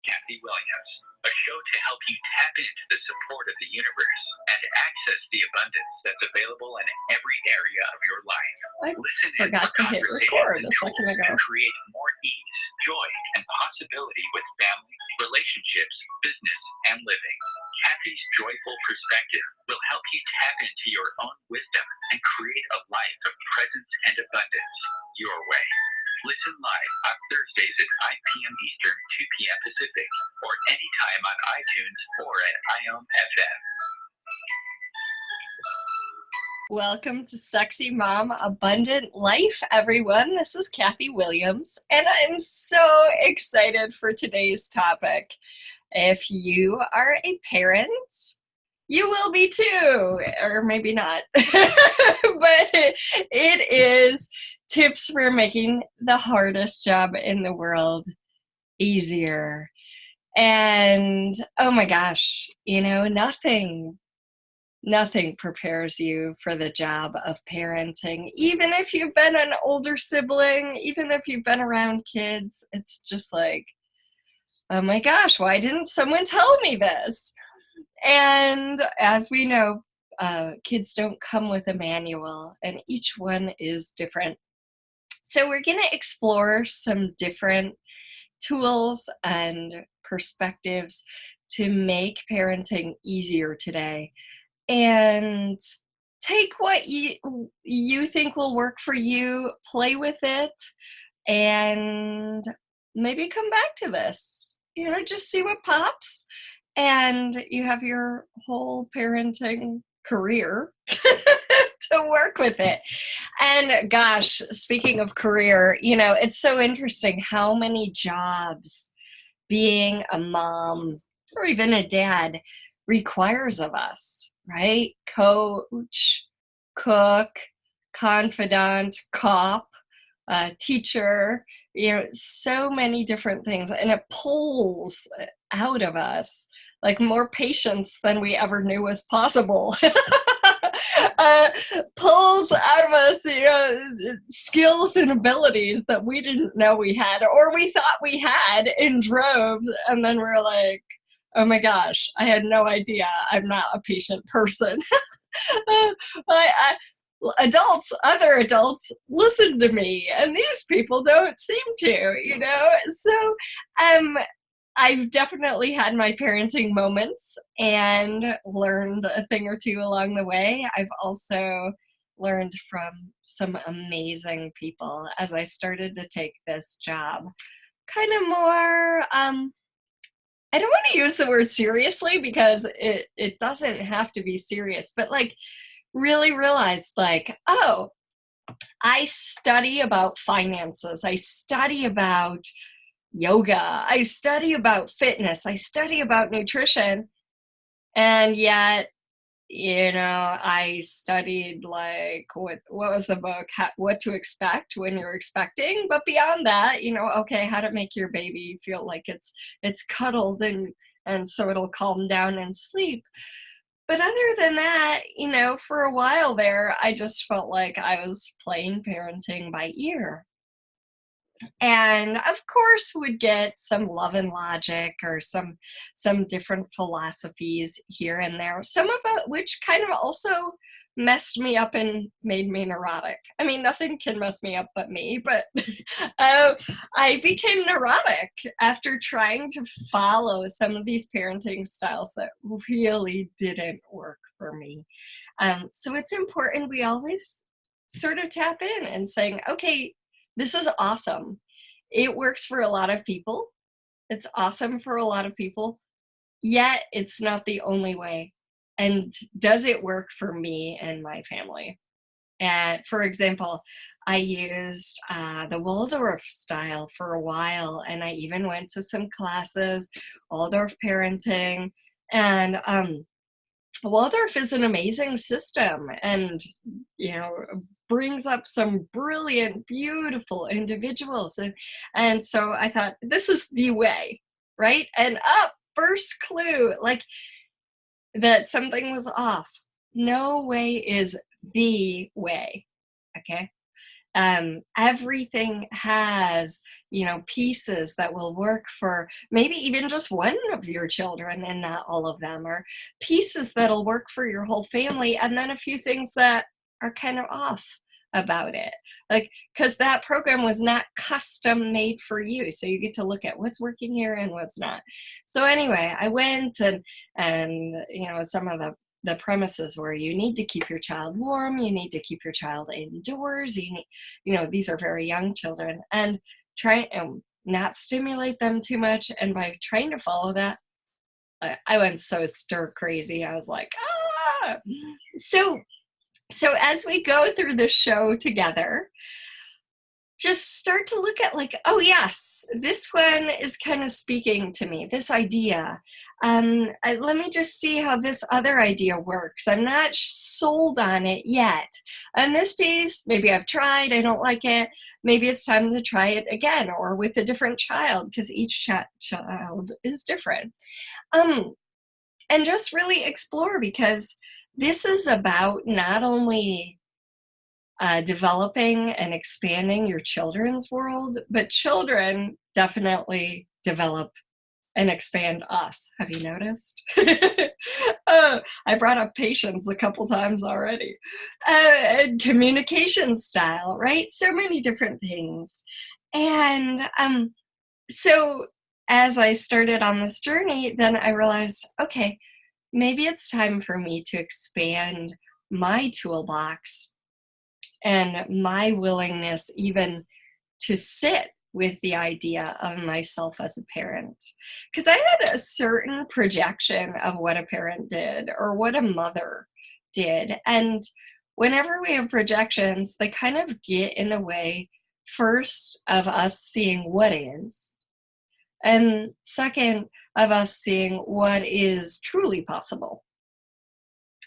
Kathy Williams, a show to help you tap into the support of the universe and access the abundance that's available in every area of your life. I Listen in forgot for to hit conversations record and a tools second ago. to create more ease, joy, and possibility with family, relationships, business, and living. Kathy's joyful perspective will help you tap into your own wisdom and create a life of presence and abundance your way. Listen live on Thursdays at 5 p.m. Eastern, 2 p.m. Pacific, or anytime on iTunes or at IOM FM. Welcome to Sexy Mom Abundant Life, everyone. This is Kathy Williams, and I'm so excited for today's topic. If you are a parent, you will be too, or maybe not, but it is tips for making the hardest job in the world easier. And oh my gosh, nothing prepares you for the job of parenting. Even if you've been an older sibling, even if you've been around kids, it's just like, oh my gosh, why didn't someone tell me this? And as we know, kids don't come with a manual, and each one is different. So we're going to explore some different tools and perspectives to make parenting easier today. And take what you think will work for you, play with it, and maybe come back to this. Just see what pops, and you have your whole parenting career to work with it. And gosh, speaking of career, it's so interesting how many jobs being a mom or even a dad requires of us, right? Coach, cook, confidant, cop, teacher, so many different things. And it pulls out of us like more patience than we ever knew was possible. Pulls out of us, skills and abilities that we didn't know we had, or we thought we had in droves, and then we're like, oh my gosh, I had no idea. I'm not a patient person. Other adults listen to me, and these people don't seem to, So, I've definitely had my parenting moments and learned a thing or two along the way. I've also learned from some amazing people as I started to take this job kind of more, I don't want to use the word seriously because it doesn't have to be serious, but like really realize like, oh, I study about finances. I study about yoga. I study about fitness. I study about nutrition. And yet, I studied like, what was the book? What to expect when you're expecting. But beyond that, okay, how to make your baby feel like it's cuddled and so it'll calm down and sleep. But other than that, for a while there, I just felt like I was playing parenting by ear. And of course would get some love and logic or some different philosophies here and there, some of it which kind of also messed me up and made me neurotic. I mean, nothing can mess me up but me, but I became neurotic after trying to follow some of these parenting styles that really didn't work for me. So it's important we always sort of tap in and saying, okay, this is awesome. It works for a lot of people. It's awesome for a lot of people, yet it's not the only way. And does it work for me and my family? And for example, I used the Waldorf style for a while, and I even went to some classes, Waldorf parenting, and Waldorf is an amazing system, and brings up some brilliant, beautiful individuals, and so I thought this is the way, right? And first clue, like that something was off. No way is the way, okay? Everything has, pieces that will work for maybe even just one of your children and not all of them, or pieces that'll work for your whole family, and then a few things that are kind of off about it. Like, because that program was not custom made for you. So you get to look at what's working here and what's not. So anyway, I went and some of the premises where you need to keep your child warm, you need to keep your child indoors, these are very young children, and try and not stimulate them too much. And by trying to follow that, I went so stir crazy. I was like, ah. So as we go through the show together, just start to look at like, oh yes, this one is kind of speaking to me, this idea. Let me just see how this other idea works. I'm not sold on it yet. And this piece, maybe I've tried, I don't like it. Maybe it's time to try it again, or with a different child, because each child is different. And just really explore, because this is about not only developing and expanding your children's world, but children definitely develop and expand us. Have you noticed? I brought up patience a couple times already. And communication style, right? So many different things. And so as I started on this journey, then I realized, okay, maybe it's time for me to expand my toolbox and my willingness even to sit with the idea of myself as a parent. Because I had a certain projection of what a parent did or what a mother did. And whenever we have projections, they kind of get in the way, first, of us seeing what is, and second, of us seeing what is truly possible.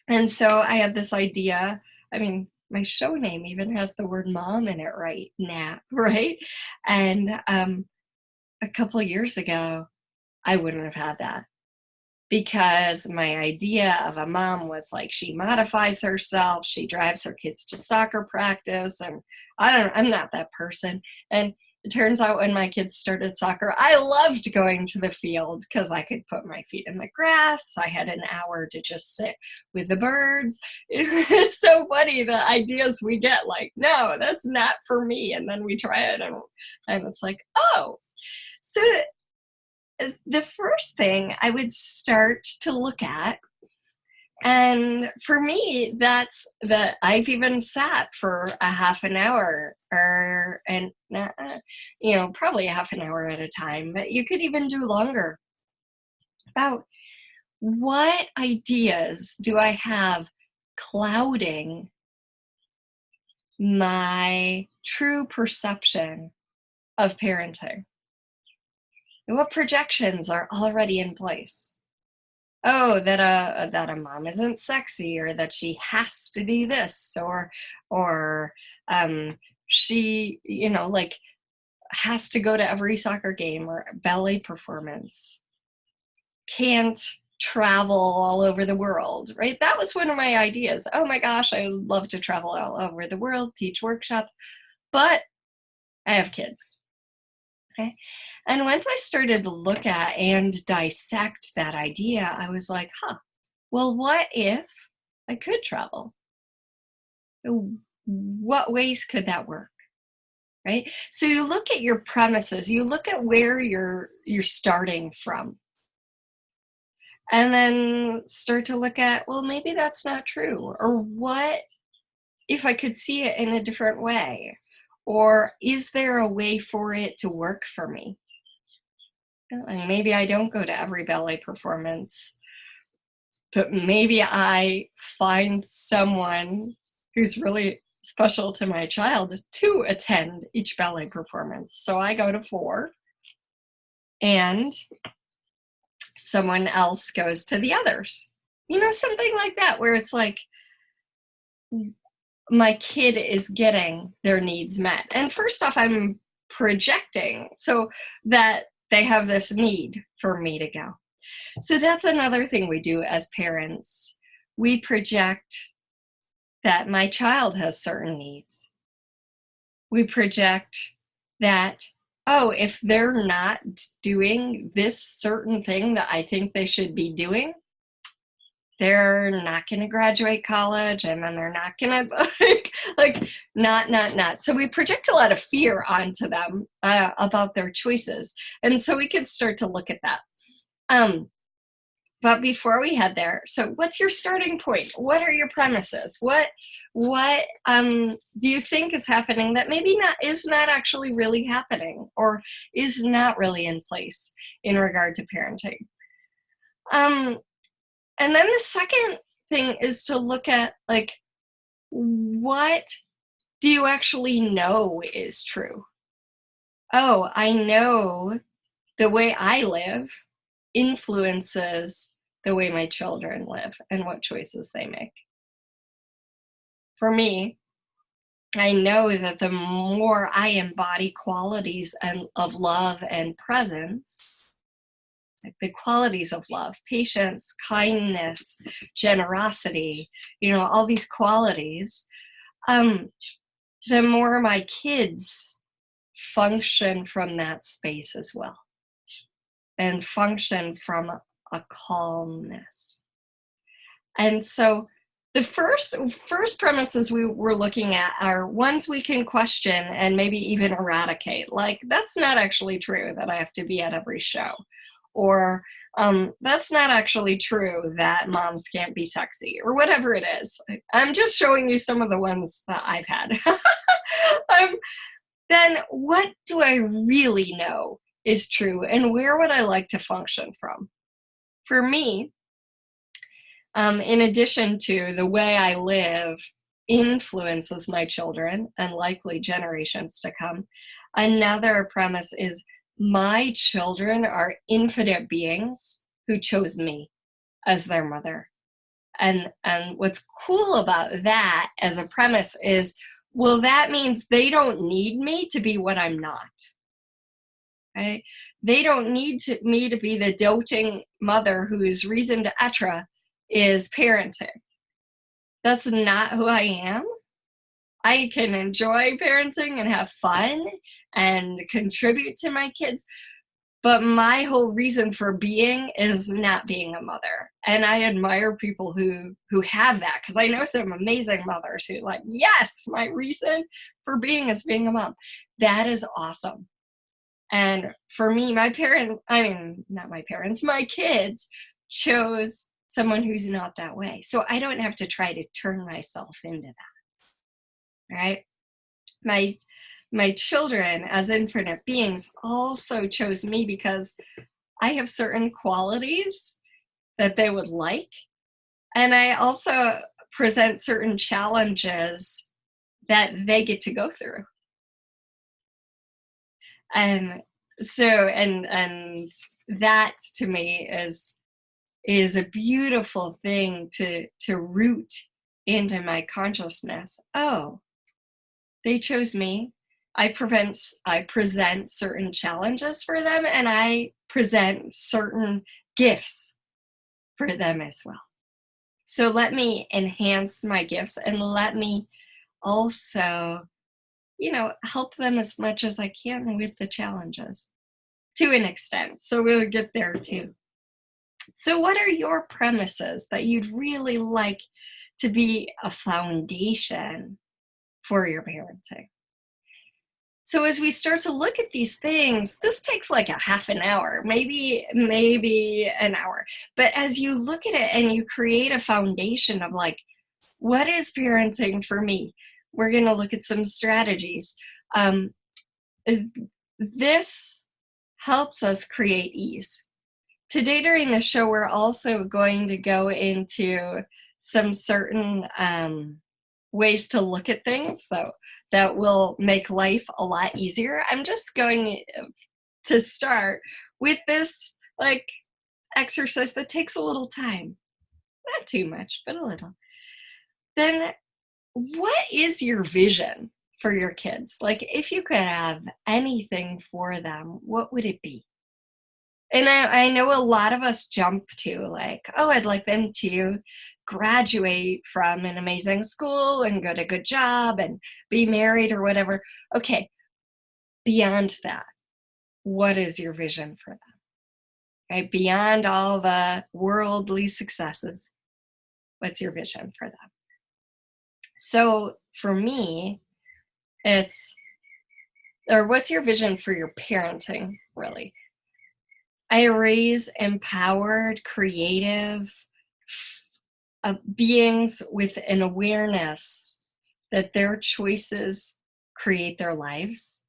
And so I had this idea. I mean, my show name even has the word mom in it right now, right? And a couple of years ago, I wouldn't have had that, because my idea of a mom was like, she modifies herself, she drives her kids to soccer practice, and I'm not that person. And it turns out when my kids started soccer, I loved going to the field because I could put my feet in the grass. I had an hour to just sit with the birds. It's so funny, the ideas we get, like, no, that's not for me. And then we try it and it's like, oh. So the first thing I would start to look at, and for me, that's that I've even sat for a half an hour probably a half an hour at a time, but you could even do longer, about what ideas do I have clouding my true perception of parenting? What projections are already in place? Oh, that a mom isn't sexy, or that she has to do this, or she like has to go to every soccer game or ballet performance, can't travel all over the world, right? That was one of my ideas. Oh my gosh, I love to travel all over the world, teach workshops, but I have kids. Okay. And once I started to look at and dissect that idea, I was like, well, what if I could travel? What ways could that work? Right? So you look at your premises, you look at where you're starting from, and then start to look at, well, maybe that's not true. Or what if I could see it in a different way? Or is there a way for it to work for me? And maybe I don't go to every ballet performance, but maybe I find someone who's really special to my child to attend each ballet performance. So I go to 4, and someone else goes to the others. Something like that, where it's like, my kid is getting their needs met. And first off, I'm projecting so that they have this need for me to go. So that's another thing we do as parents. We project that my child has certain needs. We project that, oh, if they're not doing this certain thing that I think they should be doing, they're not going to graduate college, and then they're not going to not. So we project a lot of fear onto them about their choices. And so we could start to look at that. But before we head there, so what's your starting point? What are your premises? What do you think is happening that maybe is not actually really happening, or is not really in place in regard to parenting? And then the second thing is to look at, like, what do you actually know is true? Oh, I know the way I live influences the way my children live and what choices they make. For me, I know that the more I embody qualities of love and presence, like the qualities of love, patience, kindness, generosity, all these qualities, the more my kids function from that space as well, and function from a calmness. And so the first premises we were looking at are ones we can question and maybe even eradicate. Like, that's not actually true that I have to be at every show. Or that's not actually true that moms can't be sexy, or whatever it is. I'm just showing you some of the ones that I've had. Then what do I really know is true, and where would I like to function from? For me, in addition to the way I live influences my children and likely generations to come, another premise is my children are infinite beings who chose me as their mother. And what's cool about that as a premise is, well, that means they don't need me to be what I'm not. Right? They don't need me to be the doting mother whose reason d'etre is parenting. That's not who I am. I can enjoy parenting and have fun and contribute to my kids, but my whole reason for being is not being a mother. And I admire people who have that, because I know some amazing mothers who like, yes, my reason for being is being a mom. That is awesome. And for me, my kids chose someone who's not that way. So I don't have to try to turn myself into that, right? My children as infinite beings also chose me because I have certain qualities that they would like. And I also present certain challenges that they get to go through. And so, and that to me is a beautiful thing to root into my consciousness. Oh, they chose me. I present certain challenges for them, and I present certain gifts for them as well. So let me enhance my gifts, and let me also, help them as much as I can with the challenges to an extent. So we'll get there too. So what are your premises that you'd really like to be a foundation for your parenting? So as we start to look at these things, this takes like a half an hour, maybe an hour. But as you look at it and you create a foundation of like, what is parenting for me? We're going to look at some strategies. This helps us create ease. Today during the show, we're also going to go into some certain ways to look at things that will make life a lot easier. I'm just going to start with this like exercise that takes a little time. Not too much, but a little. Then what is your vision for your kids? Like, if you could have anything for them, what would it be? And I know a lot of us jump to like, oh, I'd like them to graduate from an amazing school and get a good job and be married or whatever. Okay, beyond that, what is your vision for them? Right? Beyond all the worldly successes, what's your vision for them? So for me, what's your vision for your parenting, really? I raise empowered, creative beings with an awareness that their choices create their lives.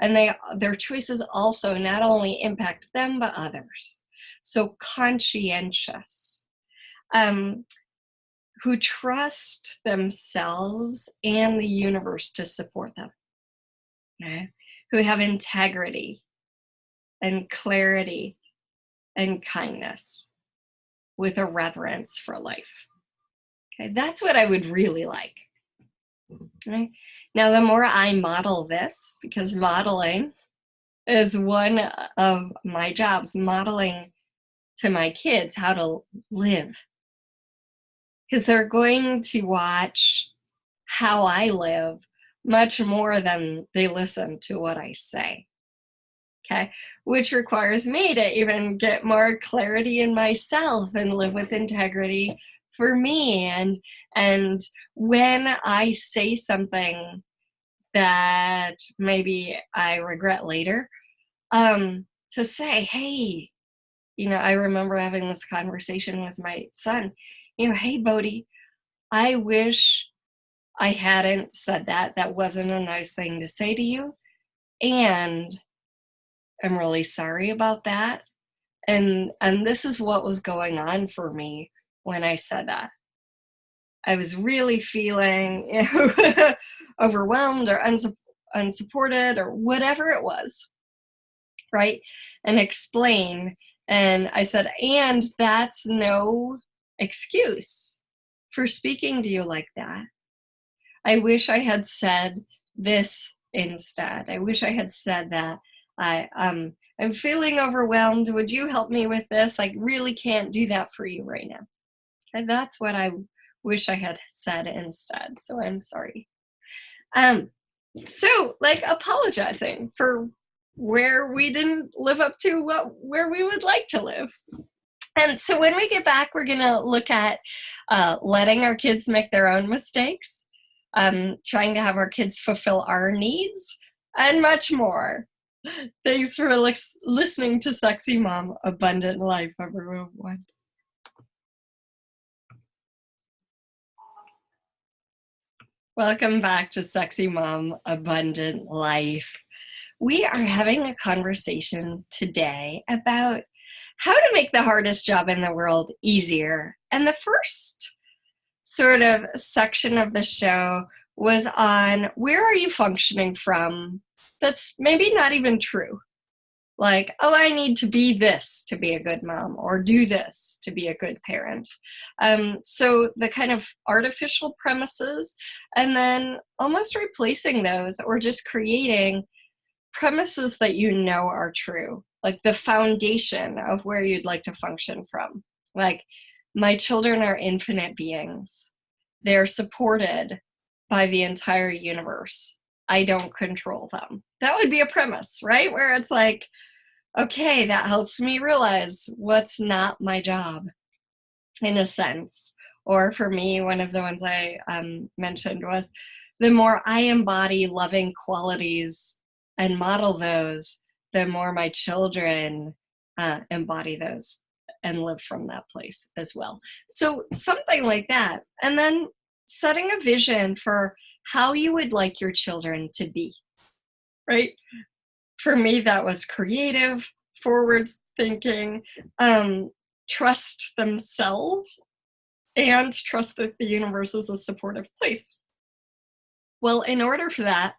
And their choices also not only impact them, but others. So conscientious, who trust themselves and the universe to support them, okay? Who have integrity and clarity and kindness with a reverence for life. Okay, that's what I would really like. Right? Now, the more I model this, because modeling is one of my jobs, modeling to my kids how to live. Because they're going to watch how I live much more than they listen to what I say. Okay, which requires me to even get more clarity in myself and live with integrity for me. And when I say something that maybe I regret later, to say, hey, I remember having this conversation with my son, hey, Bodhi, I wish I hadn't said that. That wasn't a nice thing to say to you. And I'm really sorry about that. And this is what was going on for me when I said that. I was really feeling overwhelmed or unsupported or whatever it was, right? And explain. And I said, and that's no excuse for speaking to you like that. I wish I had said this instead. I wish I had said that I'm feeling overwhelmed. Would you help me with this? I really can't do that for you right now. And that's what I wish I had said instead. So I'm sorry. So like apologizing for where we didn't live up to where we would like to live. And so when we get back, we're going to look at letting our kids make their own mistakes, trying to have our kids fulfill our needs, and much more. Thanks for listening to Sexy Mom, Abundant Life, everyone. Welcome back to Sexy Mom, Abundant Life. We are having a conversation today about how to make the hardest job in the world easier. And the first sort of section of the show was on where are you functioning from that's maybe not even true. Like, oh, I need to be this to be a good mom or do this to be a good parent. So the kind of artificial premises and then almost replacing those or just creating premises that you know are true, like the foundation of where you'd like to function from. Like, my children are infinite beings. They're supported by the entire universe. I don't control them. That would be a premise, right? Where it's like, okay, that helps me realize what's not my job, in a sense. Or for me, one of the ones I mentioned was the more I embody loving qualities and model those, the more my children embody those and live from that place as well. So something like that. And then setting a vision for how you would like your children to be, right? For me, that was creative, forward thinking, trust themselves, and trust that the universe is a supportive place. Well, in order for that,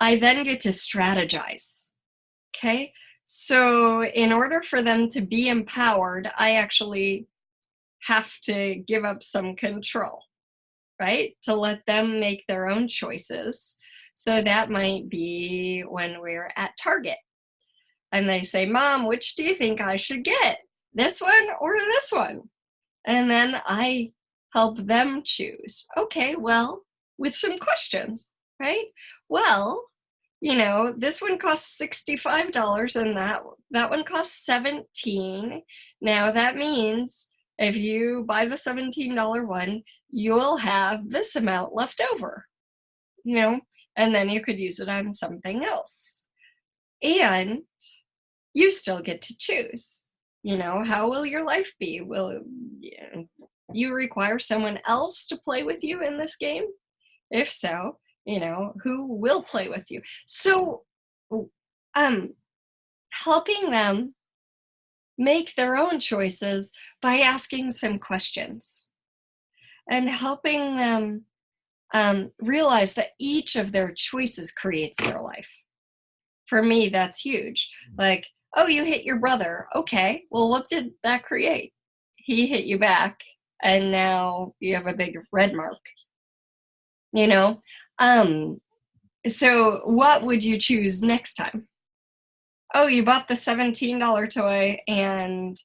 I then get to strategize, okay? So in order for them to be empowered, I actually have to give up some control, right? To let them make their own choices. So that might be when we're at Target And they say, Mom, which do you think I should get? This one or this one? And then I help them choose. Okay, well, with some questions, right? Well, this one costs $65 and that one costs $17. Now that means if you buy the $17 one, you'll have this amount left over, and then you could use it on something else. And you still get to choose. How will your life be? Will you require someone else to play with you in this game? If so, who will play with you? So, helping them make their own choices by asking some questions and helping them realize that each of their choices creates their life. For me, that's huge. Like, oh, you hit your brother. Okay, well, what did that create? He hit you back, and now you have a big red mark. So what would you choose next time? Oh, you bought the $17 toy, and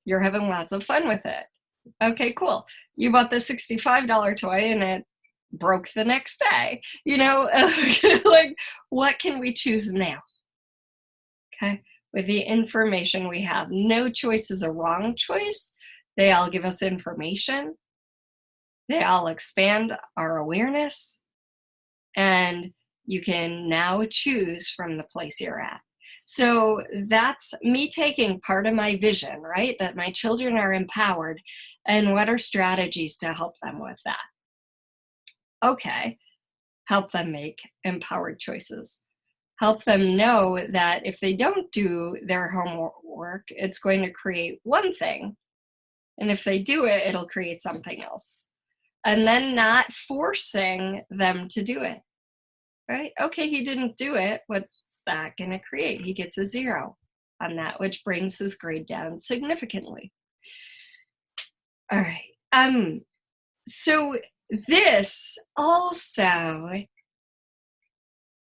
you're having lots of fun with it. Okay, cool. You bought the $65 toy, and it broke the next day. Like, what can we choose now? Okay, with the information we have. No choice is a wrong choice. They all give us information. They all expand our awareness. And you can now choose from the place you're at. So that's me taking part of my vision, right? That my children are empowered. And what are strategies to help them with that? Okay, help them make empowered choices. Help them know that if they don't do their homework, it's going to create one thing. And if they do it, it'll create something else. And then not forcing them to do it, right? Okay, he didn't do it. What's that going to create? He gets a 0 on that, which brings his grade down significantly. All right. So this also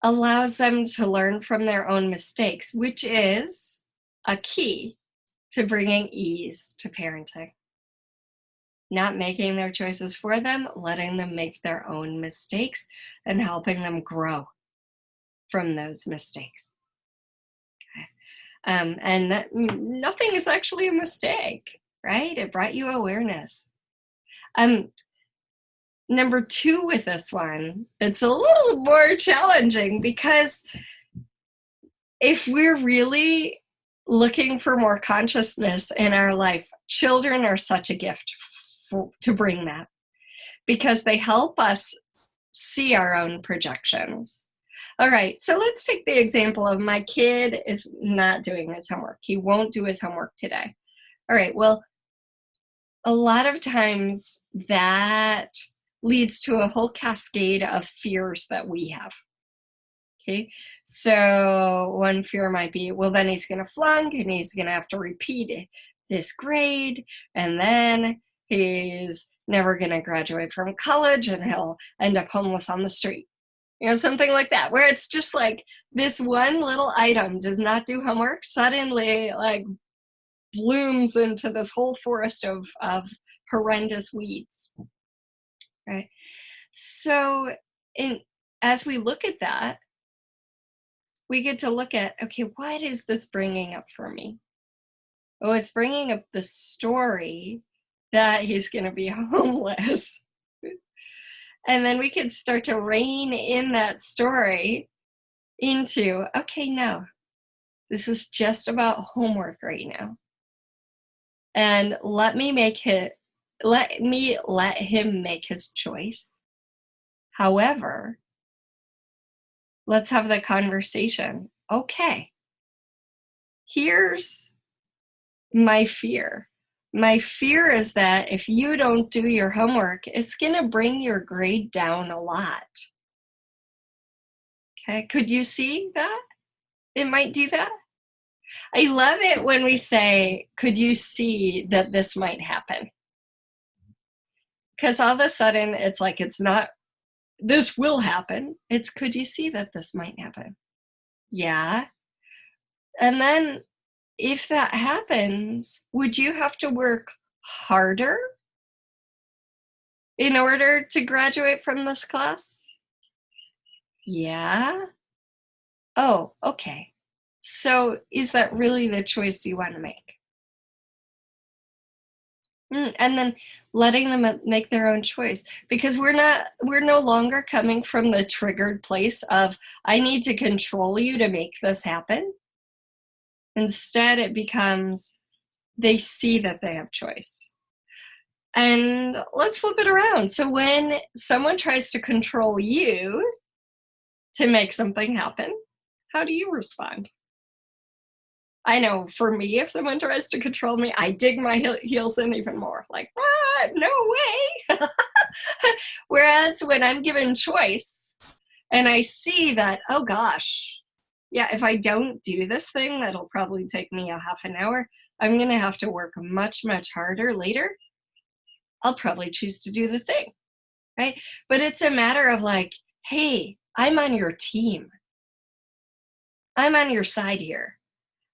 allows them to learn from their own mistakes, which is a key to bringing ease to parenting. Not making their choices for them, letting them make their own mistakes, and helping them grow from those mistakes. Okay. And that, nothing is actually a mistake, right? It brought you awareness. Number 2 with this one, it's a little more challenging because if we're really looking for more consciousness in our life, children are such a gift to bring that, because they help us see our own projections. All right, so let's take the example of my kid is not doing his homework. He won't do his homework today. All right, well, a lot of times that leads to a whole cascade of fears that we have. Okay, so one fear might be, well, then he's going to flunk and he's going to have to repeat this grade, and then he's never going to graduate from college and he'll end up homeless on the street. Something like that, where it's just like this one little item does not do homework, suddenly like blooms into this whole forest of horrendous weeds, right? So as we look at that, we get to look at, okay, what is this bringing up for me? Oh, it's bringing up the story that he's going to be homeless. And then we can start to rein in that story into, okay, no, this is just about homework right now. And let him make his choice. However, let's have the conversation. Okay, here's my fear. My fear is that if you don't do your homework, it's going to bring your grade down a lot. Okay, could you see that? It might do that. I love it when we say, could you see that this might happen? Because all of a sudden, it's like, it's not, this will happen. It's, could you see that this might happen? Yeah. And then if that happens, would you have to work harder in order to graduate from this class? Yeah. Oh, okay. So is that really the choice you want to make? And then letting them make their own choice, because we're no longer coming from the triggered place of, I need to control you to make this happen. Instead, it becomes, they see that they have choice. And let's flip it around. So when someone tries to control you to make something happen, how do you respond? I know for me, if someone tries to control me, I dig my heels in even more. Like, what? No way. Whereas when I'm given choice and I see that, oh gosh, yeah, if I don't do this thing, that'll probably take me a half an hour. I'm going to have to work much, much harder later. I'll probably choose to do the thing, right? But it's a matter of like, hey, I'm on your team. I'm on your side here.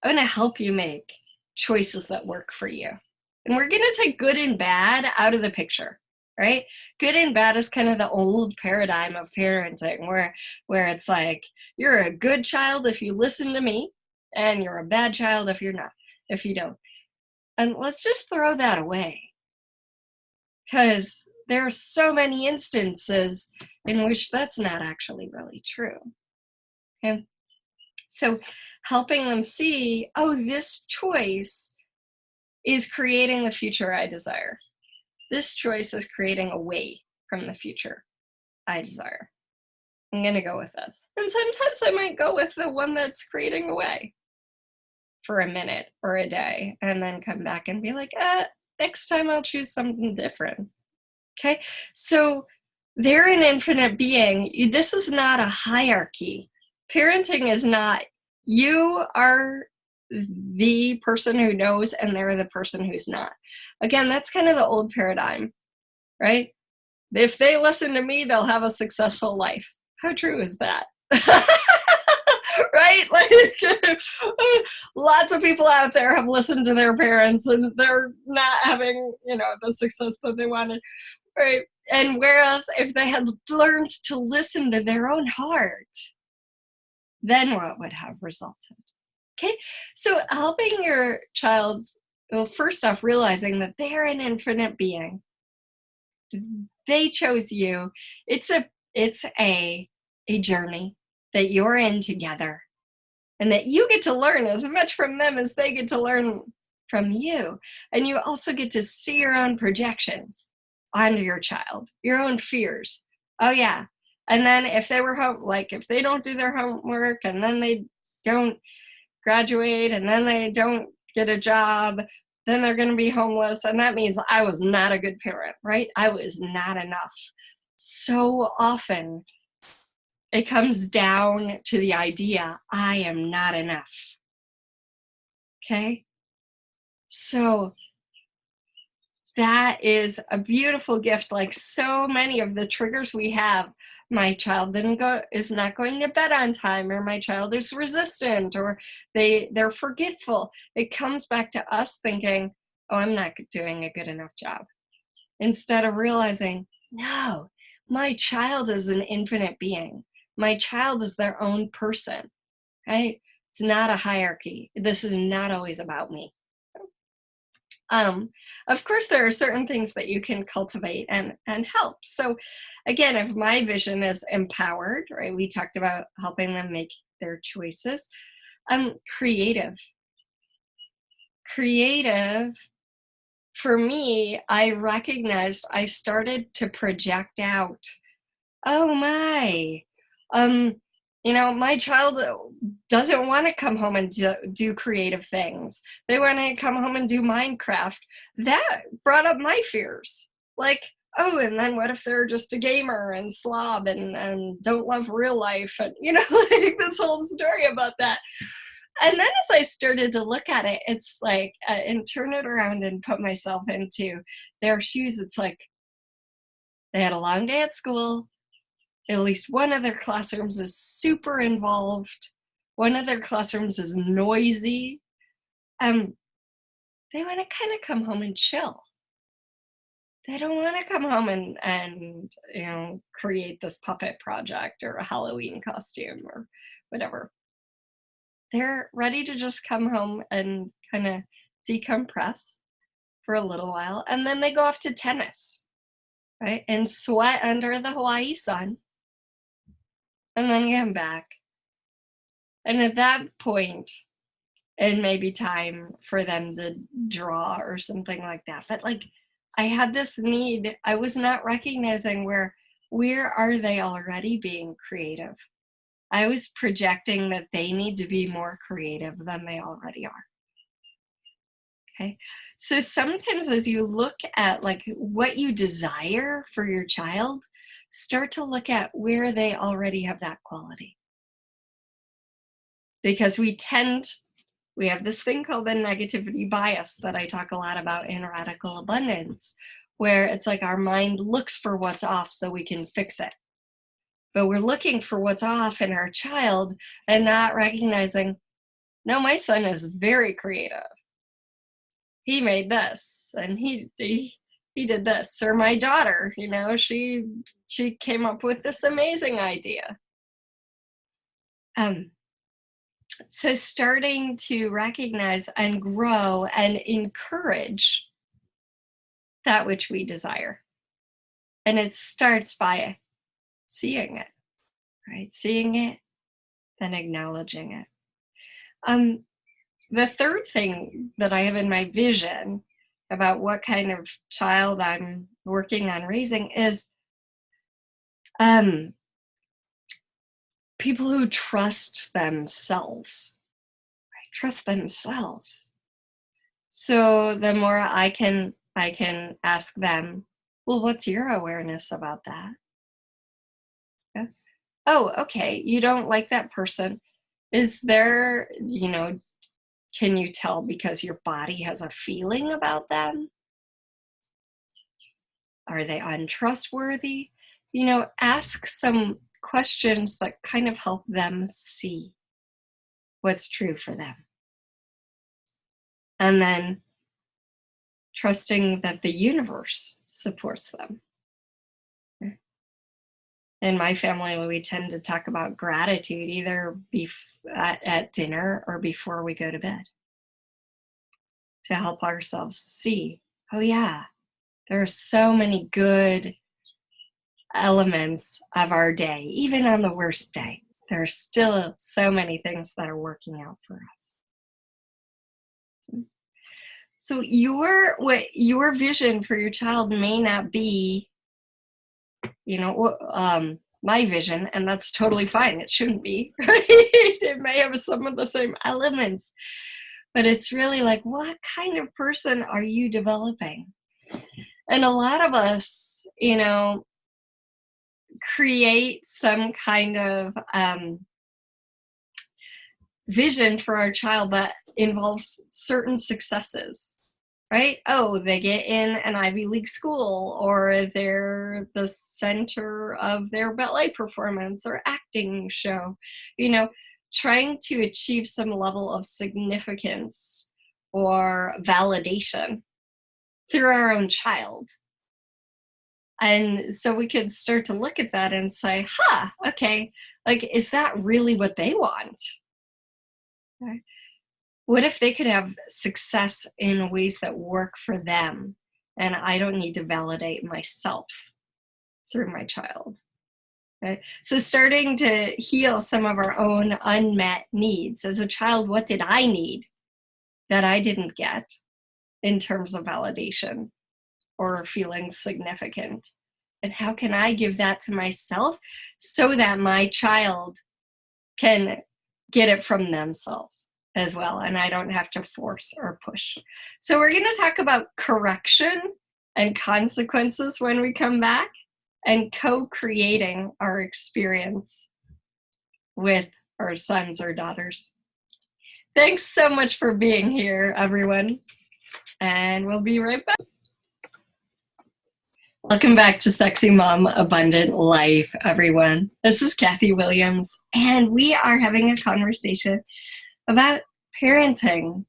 I'm going to help you make choices that work for you. And we're going to take good and bad out of the picture, right? Good and bad is kind of the old paradigm of parenting where it's like, you're a good child if you listen to me, and you're a bad child if you don't. And let's just throw that away, because there are so many instances in which that's not actually really true. Okay? So helping them see, oh, this choice is creating the future I desire. This choice is creating away from the future I desire. I'm going to go with this. And sometimes I might go with the one that's creating away for a minute or a day, and then come back and be like, next time I'll choose something different. Okay? So they're an infinite being. This is not a hierarchy. Parenting is not, you are the person who knows and they're the person who's not. Again, that's kind of the old paradigm, right? If they listen to me, they'll have a successful life. How true is that? Right? Like, lots of people out there have listened to their parents and they're not having, the success that they wanted. Right. And whereas if they had learned to listen to their own heart, then what would have resulted? Okay. So helping your child, well, first off, realizing that they're an infinite being. They chose you. It's a journey that you're in together, and that you get to learn as much from them as they get to learn from you. And you also get to see your own projections onto your child, your own fears. Oh yeah. And then if they were home, like if they don't do their homework, and then they don't graduate, and then they don't get a job, then they're going to be homeless. And that means I was not a good parent, right? I was not enough. So often it comes down to the idea, I am not enough. Okay? So that is a beautiful gift. Like so many of the triggers we have, my child is not going to bed on time, or my child is resistant, or they're forgetful. It comes back to us thinking, oh, I'm not doing a good enough job. Instead of realizing, no, my child is an infinite being. My child is their own person, right? It's not a hierarchy. This is not always about me. Of course, there are certain things that you can cultivate and help. So again, if my vision is empowered, right? We talked about helping them make their choices. Creative. For me, I recognized I started to project out, oh my, my child doesn't want to come home and do creative things. They want to come home and do Minecraft. That brought up my fears. Like, oh, and then what if they're just a gamer and slob and don't love real life? And, like this whole story about that. And then as I started to look at it, it's like, and turn it around and put myself into their shoes, it's like they had a long day at school. At least one of their classrooms is super involved. one of their classrooms is noisy, they want to kind of come home and chill. They don't want to come home and create this puppet project or a Halloween costume or whatever. They're ready to just come home and kind of decompress for a little while, and then they go off to tennis, right? And sweat under the Hawaii sun, and then come back. And at that point, it may be time for them to draw or something like that. But like, I had this need, I was not recognizing where are they already being creative? I was projecting that they need to be more creative than they already are. Okay. So sometimes as you look at like what you desire for your child, start to look at where they already have that quality. Because we have this thing called the negativity bias that I talk a lot about in Radical Abundance, where it's like our mind looks for what's off so we can fix it. But we're looking for what's off in our child and not recognizing, no, my son is very creative. He made this and he did this. Or my daughter, she came up with this amazing idea. So starting to recognize and grow and encourage that which we desire. And it starts by seeing it, right? Seeing it, then acknowledging it. The third thing that I have in my vision about what kind of child I'm working on raising is people who trust themselves, right? Trust themselves. So the more I can ask them, well, what's your awareness about that? Yeah. Oh, okay, you don't like that person. Is there, can you tell because your body has a feeling about them? Are they untrustworthy? Ask some questions that kind of help them see what's true for them. And then trusting that the universe supports them. In my family, we tend to talk about gratitude either at dinner or before we go to bed to help ourselves see, oh yeah, there are so many good elements of our day. Even on the worst day, there are still so many things that are working out for us. So your vision for your child may not be, my vision, and that's totally fine. It shouldn't be, right? It may have some of the same elements, but it's really like, what kind of person are you developing? And a lot of us, create some kind of vision for our child that involves certain successes, right? Oh, they get in an Ivy League school, or they're the center of their ballet performance or acting show, trying to achieve some level of significance or validation through our own child. And so we could start to look at that and say, okay, like, is that really what they want? Okay. What if they could have success in ways that work for them, and I don't need to validate myself through my child? Okay. So starting to heal some of our own unmet needs. As a child, what did I need that I didn't get in terms of validation or feeling significant? And how can I give that to myself so that my child can get it from themselves as well, and I don't have to force or push? So we're going to talk about correction and consequences when we come back, and co-creating our experience with our sons or daughters. Thanks so much for being here, everyone, and we'll be right back. Welcome back to Sexy Mom Abundant Life, everyone. This is Kathy Williams, and we are having a conversation about parenting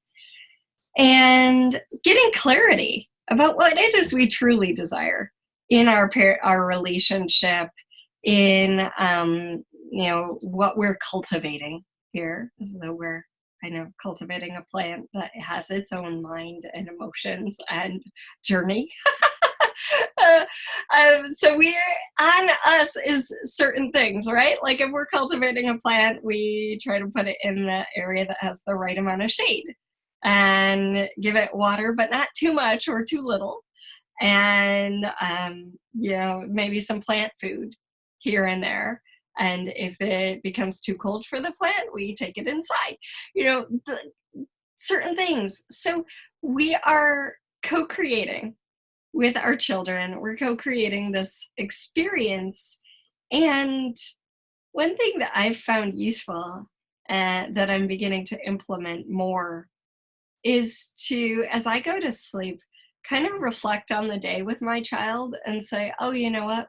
and getting clarity about what it is we truly desire in our relationship, in what we're cultivating here, as though we're cultivating a plant that has its own mind and emotions and journey. So we're on us is certain things, right? Like if we're cultivating a plant, we try to put it in the area that has the right amount of shade and give it water, but not too much or too little. And, maybe some plant food here and there. And if it becomes too cold for the plant, we take it inside, certain things. So we are co-creating with our children. We're co-creating this experience. And one thing that I've found useful that I'm beginning to implement more is to, as I go to sleep, kind of reflect on the day with my child and say, oh, you know what?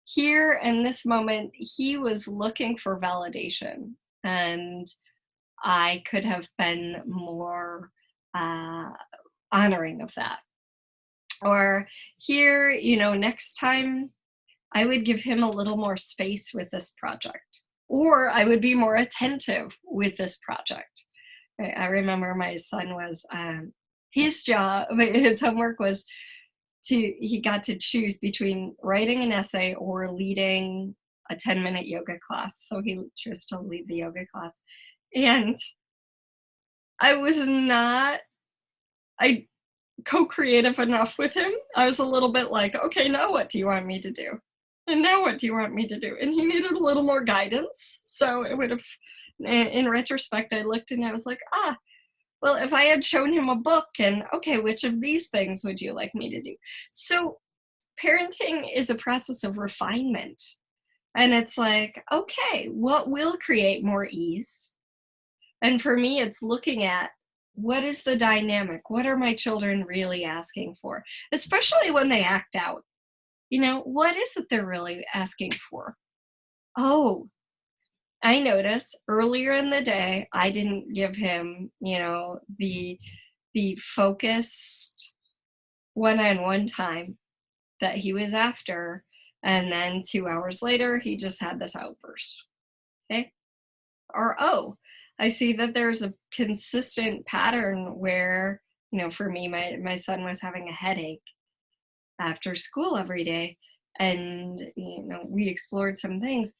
Here in this moment, he was looking for validation, and I could have been more honoring of that. Or here, next time I would give him a little more space with this project, or I would be more attentive with this project. I remember my son was, his homework was he got to choose between writing an essay or leading a 10-minute yoga class. So he chose to lead the yoga class. And I was not, co-creative enough with him. I was a little bit like, okay, now what do you want me to do? And now what do you want me to do? And he needed a little more guidance. So it would have, in retrospect, I looked and I was like, well, if I had shown him a book and, okay, which of these things would you like me to do? So parenting is a process of refinement. And it's like, okay, what will create more ease? And for me, it's looking at what is the dynamic? What are my children really asking for? Especially when they act out. What is it they're really asking for? Oh, I notice earlier in the day, I didn't give him, the focused one-on-one time that he was after. And then 2 hours later, he just had this outburst. Okay. Or, oh, I see that there's a consistent pattern where, for me, my son was having a headache after school every day. And, we explored some things,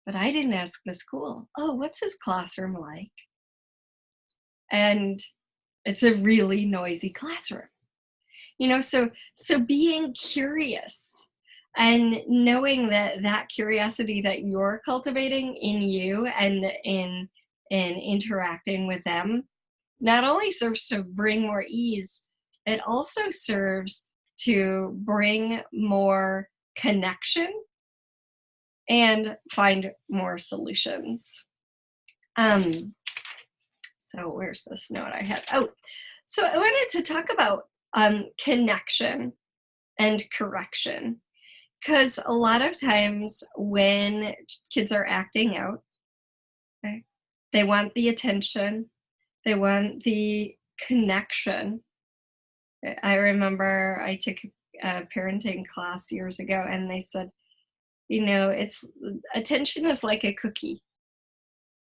but I didn't ask the school, oh, what's his classroom like? And it's a really noisy classroom. So being curious and knowing that curiosity that you're cultivating in you and in interacting with them not only serves to bring more ease, it also serves to bring more connection and find more solutions. So where's this note I had? Oh, so I wanted to talk about connection and correction, because a lot of times when kids are acting out, okay, they want the attention, they want the connection. I remember I took a parenting class years ago, and they said, it's attention is like a cookie,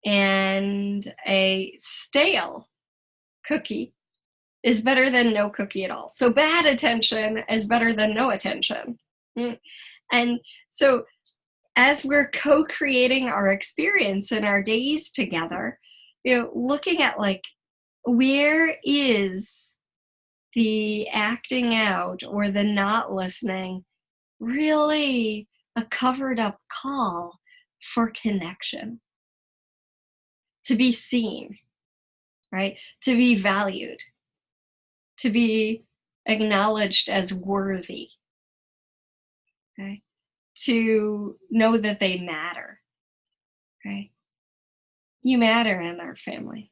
and a stale cookie is better than no cookie at all. So bad attention is better than no attention. And so as we're co-creating our experience in our days together, looking at like, where is the acting out or the not listening really a covered up call for connection, to be seen, right? To be valued, to be acknowledged as worthy, okay? To know that they matter, right? You matter in our family,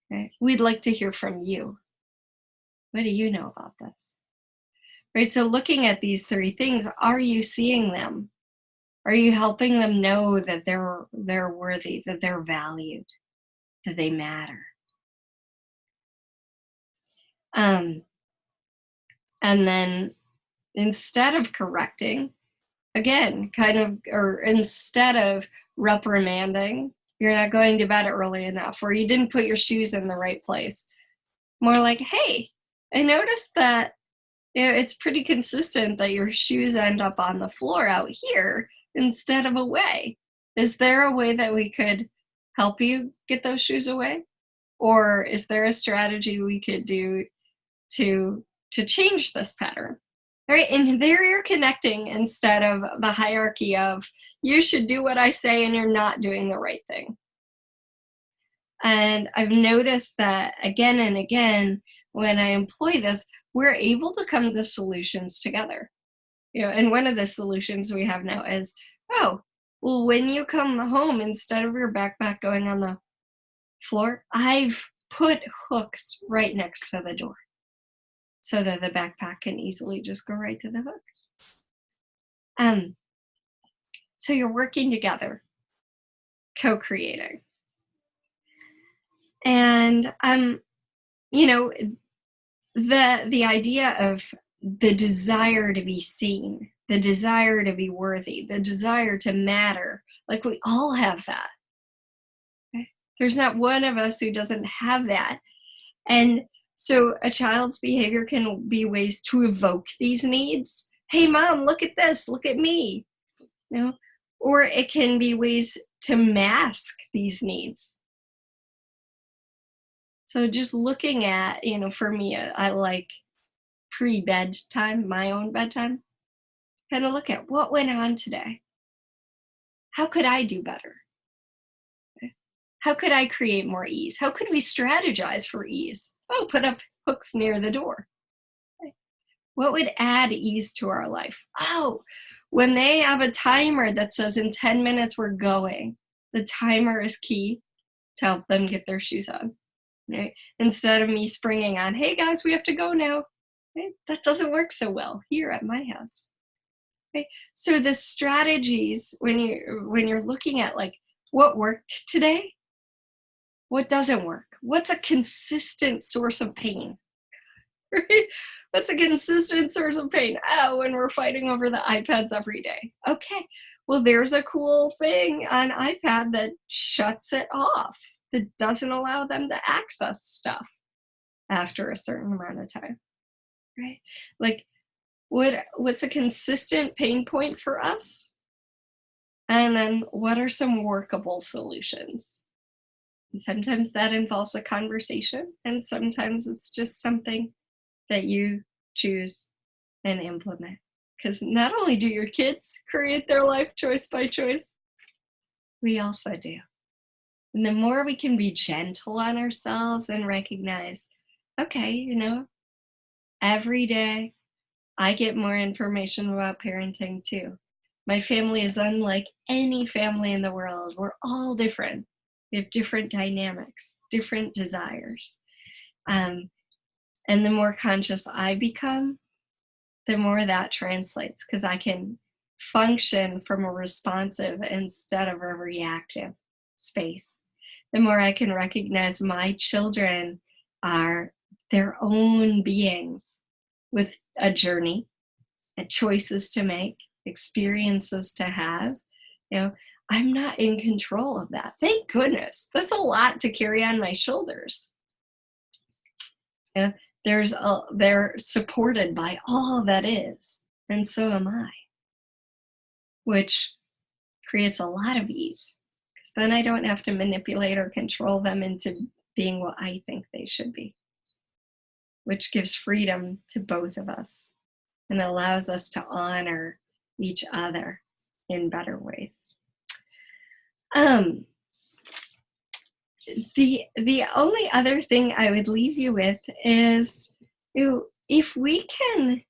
right? We'd like to hear from you. What do you know about this? right? So looking at these three things, are you seeing them? Are you helping them know that they're worthy, that they're valued, that they matter? And then instead of correcting, again, or instead of reprimanding, you're not going to bed early enough, or you didn't put your shoes in the right place. More like, hey, I noticed that it's pretty consistent that your shoes end up on the floor out here instead of away. Is there a way that we could help you get those shoes away? Or is there a strategy we could do to change this pattern? Right? And there you're connecting instead of the hierarchy of you should do what I say and you're not doing the right thing. And I've noticed that again and again, when I employ this, we're able to come to solutions together. And one of the solutions we have now is, oh, well, when you come home, instead of your backpack going on the floor, I've put hooks right next to the door so that the backpack can easily just go right to the hooks. So you're working together, co-creating. And the idea of the desire to be seen, the desire to be worthy, the desire to matter, like we all have that. Okay? There's not one of us who doesn't have that. And so a child's behavior can be ways to evoke these needs. Hey, mom, look at this, look at me. Or it can be ways to mask these needs. So just looking at, for me, I like pre-bedtime, my own bedtime, kind of look at what went on today. How could I do better? How could I create more ease? How could we strategize for ease? Oh, put up hooks near the door. What would add ease to our life? Oh, when they have a timer that says in 10 minutes we're going, the timer is key to help them get their shoes on. Right? Instead of me springing on, hey guys, we have to go now. Right? That doesn't work so well here at my house. Okay? So the strategies, when you're looking at like what worked today, what doesn't work, what's a consistent source of pain? Right? What's a consistent source of pain? Oh, when we're fighting over the iPads every day. Okay, well, there's a cool thing on iPad that shuts it off, that doesn't allow them to access stuff after a certain amount of time, right? Like, what's a consistent pain point for us? And then what are some workable solutions? And sometimes that involves a conversation, and sometimes it's just something that you choose and implement. Because not only do your kids create their life choice by choice, we also do. And the more we can be gentle on ourselves and recognize, okay, every day I get more information about parenting too. My family is unlike any family in the world. We're all different. We have different dynamics, different desires. And the more conscious I become, the more that translates, because I can function from a responsive instead of a reactive space. The more I can recognize my children are their own beings with a journey and choices to make, experiences to have, I'm not in control of that. Thank goodness. That's a lot to carry on my shoulders. They're supported by all that is, and so am I, which creates a lot of ease, because then I don't have to manipulate or control them into being what I think they should be, which gives freedom to both of us and allows us to honor each other in better ways. The only other thing I would leave you with is, if we can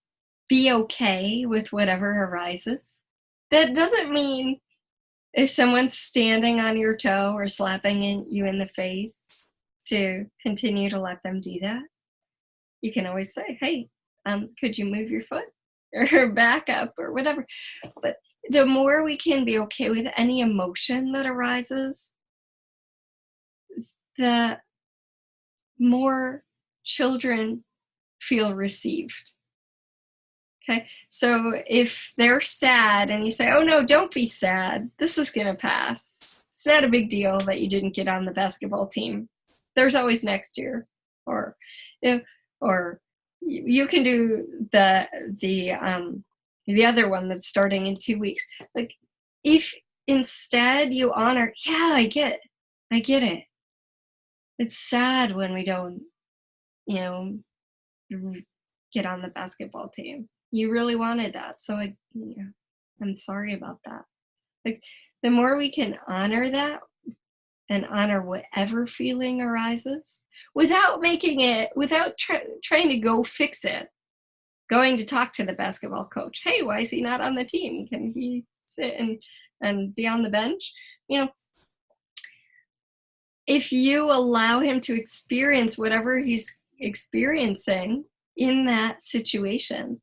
be okay with whatever arises, that doesn't mean if someone's standing on your toe or slapping you in the face to continue to let them do that. You can always say, hey, Could you move your foot or back up or whatever? But the more we can be okay with any emotion that arises, the more children feel received. Okay, so if they're sad and you say, oh no, don't be sad, this is going to pass. It's not a big deal that you didn't get on the basketball team. There's always next year. Or, or you can do the other one that's starting in 2 weeks. Like, if instead you honor, yeah, I get it. It's sad when we don't, get on the basketball team. You really wanted that, so I'm sorry about that. Like, the more we can honor that and honor whatever feeling arises without trying to go fix it, going to talk to the basketball coach. Hey, why is he not on the team? Can he sit and be on the bench? If you allow him to experience whatever he's experiencing in that situation,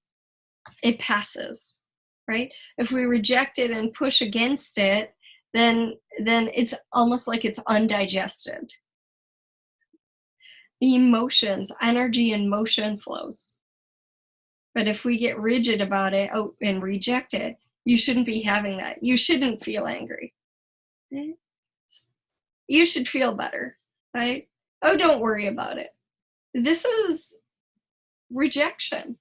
it passes, right? If we reject it and push against it, then it's almost like it's undigested. The emotions, energy and motion flows. But if we get rigid about it and reject it, you shouldn't be having that. You shouldn't feel angry. Right? You should feel better, right? Oh, don't worry about it. This is rejection,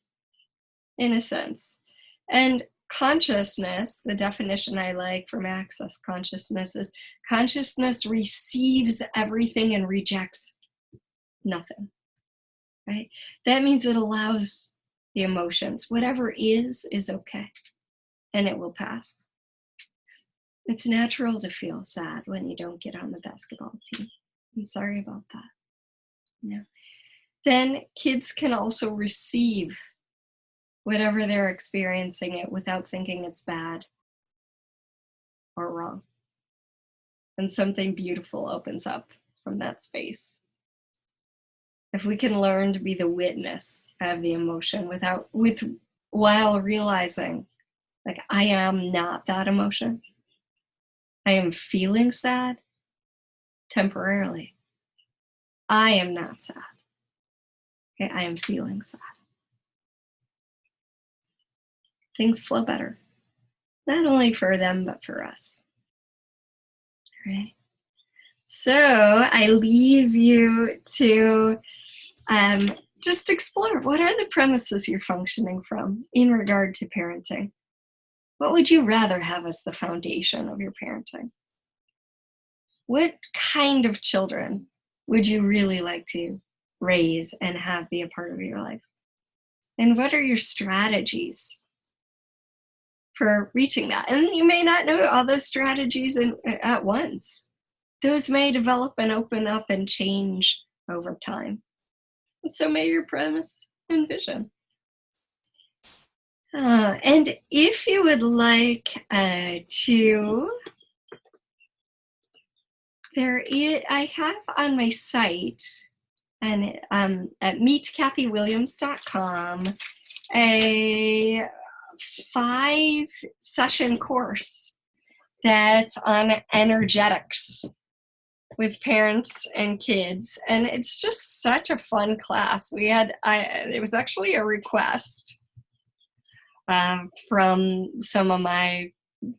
in a sense. And consciousness, the definition I like from Access Consciousness is consciousness receives everything and rejects nothing, right? That means it allows the emotions. Whatever is okay, and it will pass. It's natural to feel sad when you don't get on the basketball team. I'm sorry about that. Then kids can also receive whatever they're experiencing it without thinking it's bad or wrong. And something beautiful opens up from that space. If we can learn to be the witness of the emotion while realizing, like, I am not that emotion. I am feeling sad temporarily. I am not sad. Okay, I am feeling sad. Things flow better. Not only for them, but for us. All right. So I leave you to just explore, what are the premises you're functioning from in regard to parenting? What would you rather have as the foundation of your parenting? What kind of children would you really like to raise and have be a part of your life? And what are your strategies for reaching that? And you may not know all those strategies at once. Those may develop and open up and change over time. And so may your premise and vision. And if you would like to, I have on my site, and at meetkathywilliams.com, a 5-session course that's on energetics with parents and kids, and it's just such a fun class. It was actually a request from some of my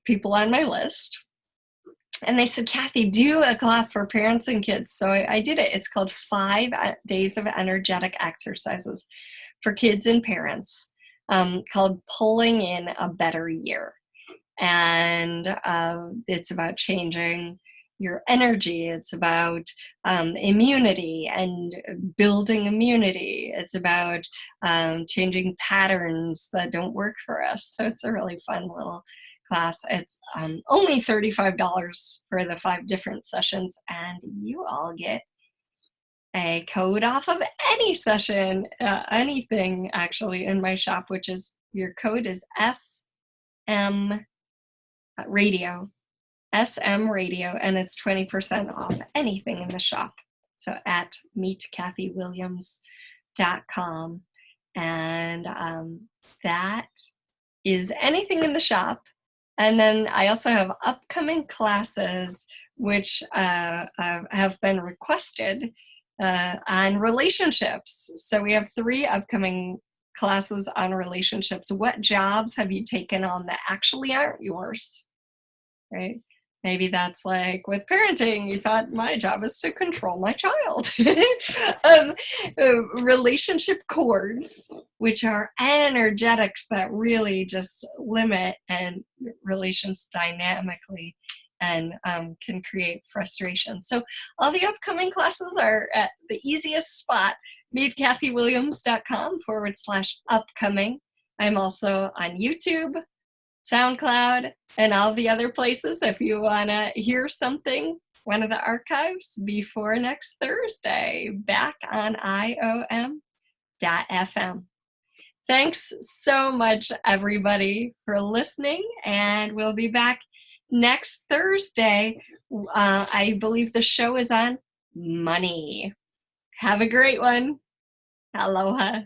people on my list, and they said, Kathy, do a class for parents and kids. So I did it. It's called 5 Days of Energetic Exercises for Kids and Parents, called Pulling in a Better Year. And it's about changing your energy. It's about immunity and building immunity. It's about changing patterns that don't work for us. So it's a really fun little class. It's only $35 for the 5 different sessions, and you all get a code off of any session, anything actually in my shop, which is, your code is SM Radio, and it's 20% off anything in the shop. So at meetkathywilliams.com. And that is anything in the shop. And then I also have upcoming classes which have been requested on relationships. So we have 3 upcoming classes on relationships. What jobs have you taken on that actually aren't yours? Right? Maybe that's like with parenting, you thought my job is to control my child. Relationship cords, which are energetics that really just limit and relations dynamically and can create frustration. So all the upcoming classes are at the easiest spot, meetkathywilliams.com/upcoming. I'm also on YouTube, SoundCloud, and all the other places if you want to hear something, one of the archives, before next Thursday, back on IOM.FM. Thanks so much, everybody, for listening, and we'll be back next Thursday. I believe the show is on money. Have a great one. Aloha.